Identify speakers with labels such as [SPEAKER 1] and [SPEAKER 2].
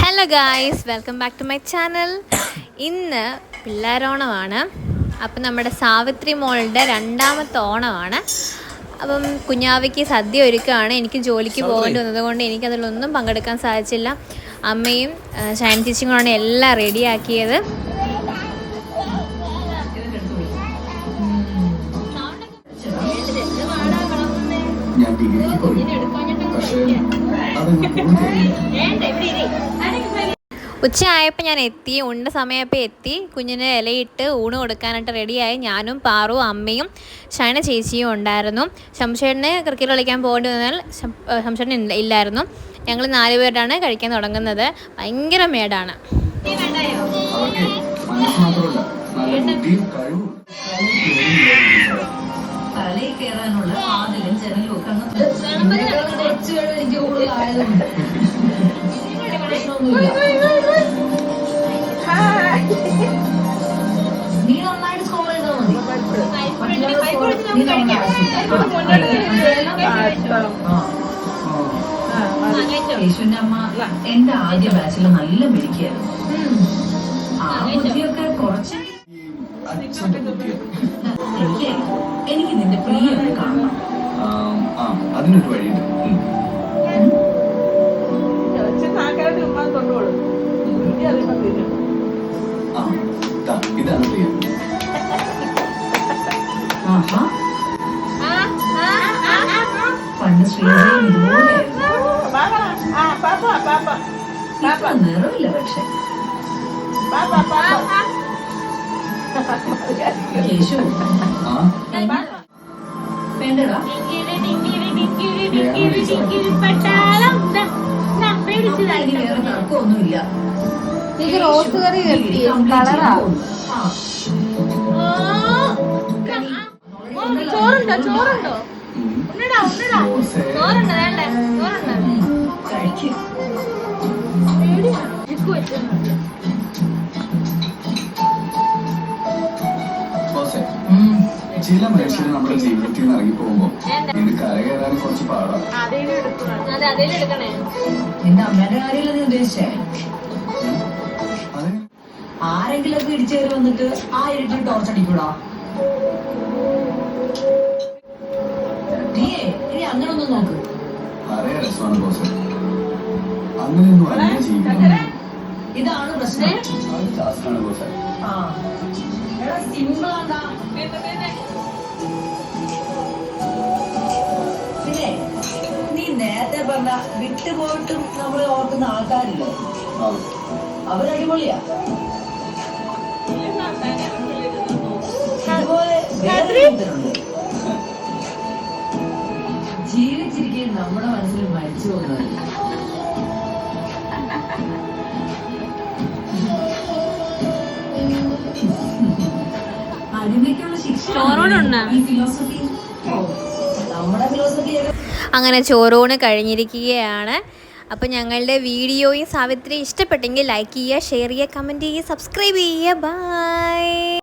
[SPEAKER 1] Hello guys, welcome back to my channel. ഇന്ന് പിള്ളേരോണമാണ്. അപ്പം നമ്മുടെ സാവിത്രി മോളുടെ രണ്ടാമത്തെ ഓണമാണ്. അപ്പം കുഞ്ഞാവയ്ക്ക് സദ്യ ഒരുക്കുകയാണ്. എനിക്ക് ജോലിക്ക് പോകേണ്ടി വന്നത് കൊണ്ട് എനിക്കതിലൊന്നും പങ്കെടുക്കാൻ സാധിച്ചില്ല. അമ്മയും ഷൈൻ ചേച്ചിയും കൂടെയാണ് എല്ലാം റെഡിയാക്കിയത്. ഉച്ചയായപ്പോൾ ഞാൻ എത്തി, ഉണ്ട സമയപ്പോൾ എത്തി. കുഞ്ഞിന് ഇലയിട്ട് ഊണ് കൊടുക്കാനായിട്ട് റെഡിയായി. ഞാനും പാറും അമ്മയും ഷൈന ചേച്ചിയും ഉണ്ടായിരുന്നു. ശംഷേടിന് ക്രിക്കറ്റ് കളിക്കാൻ പോകേണ്ടി വന്നാൽ ശംഷേടിന് ഇല്ലായിരുന്നു. ഞങ്ങൾ 4 പേരാണ് കഴിക്കാൻ തുടങ്ങുന്നത്. ഭയങ്കര മേടാണ്.
[SPEAKER 2] നീ നന്നായിട്ട് സ്കോർ ചെയ്താൽ മതി. യേശുവിന്റെ അമ്മ എന്റെ ആദ്യ ബാച്ചിൽ നല്ല മിടിക്കായിരുന്നു. ആ ബുദ്ധിയൊക്കെ കുറച്ച് എനിക്ക് നിന്റെ പ്രിയൊക്കെ കാണണം.
[SPEAKER 3] അതിനൊരു വഴിയുണ്ട്. ഇതാണ് പ്രിയ.
[SPEAKER 2] പണ്ട് ശ്രീജയും ഇതുപോലെയായിരുന്നു. നിറവില്ല പക്ഷെ. കേശു വേണ്ടടാ. വേറെ തർക്കമൊന്നുമില്ല.
[SPEAKER 1] റോസ് കറി കളറാ. ചോറുണ്ടോ? ചോറുണ്ടോ? ചോറുണ്ട്. വേണ്ടേ?
[SPEAKER 2] കഴിക്കും.
[SPEAKER 3] ചില മനുഷ്യർ നമ്മുടെ ജീവിതത്തിൽ നിന്ന് ഇറങ്ങി പോകുമ്പോ ഇത് കരകയറാൻ കുറച്ച് പാടാണ്.
[SPEAKER 2] നിന്റെ അമ്മേന്റെ കാര്യമല്ല നീ ഉദ്ദേശിച്ചേ? ആരെങ്കിലൊക്കെ ഇടിച്ചു കയറി വന്നിട്ട് ആ ഇരുട്ടിൽ ടോർച്ചടിക്കൂടാ. നീയേ ഇനി അങ്ങനെ ഒന്നും നോക്ക്.
[SPEAKER 3] പറയാ രസമാണ് ബോസ്. അങ്ങനെയൊന്നും അങ്ങനെ ജീവിക്കണം.
[SPEAKER 2] ഇതാണ് പ്രശ്നം.
[SPEAKER 3] അത് ടാസ്കാണ് ബോസ്.
[SPEAKER 2] സിമ്പിൾ ആണ്ടാ. പിന്നെ നീ നേരത്തെ പറഞ്ഞ വിട്ടുപോയിട്ടും നമ്മളെ ഓർക്കുന്ന ആൾക്കാരില്ലേ, അവരടിപൊളിയാ. അതുപോലെ ജീവിച്ചിരിക്കാൻ നമ്മുടെ മനസ്സിൽ മരിച്ചു പോകുന്നതല്ല. അടിമയ്ക്കുള്ള ശിക്ഷ ഈ ഫിലോസഫി. നമ്മുടെ ഫിലോസഫി
[SPEAKER 1] അങ്ങനെ ചോറൂണ് കഴിഞ്ഞിരിക്കുകയാണ്. അപ്പോൾ ഞങ്ങളുടെ വീഡിയോയും സാവിത്രി ഇഷ്ടപ്പെട്ടെങ്കിൽ ലൈക്ക് ചെയ്യുക, ഷെയർ ചെയ്യുക, കമൻറ്റ് ചെയ്യുക, സബ്സ്ക്രൈബ് ചെയ്യുക. ബൈ.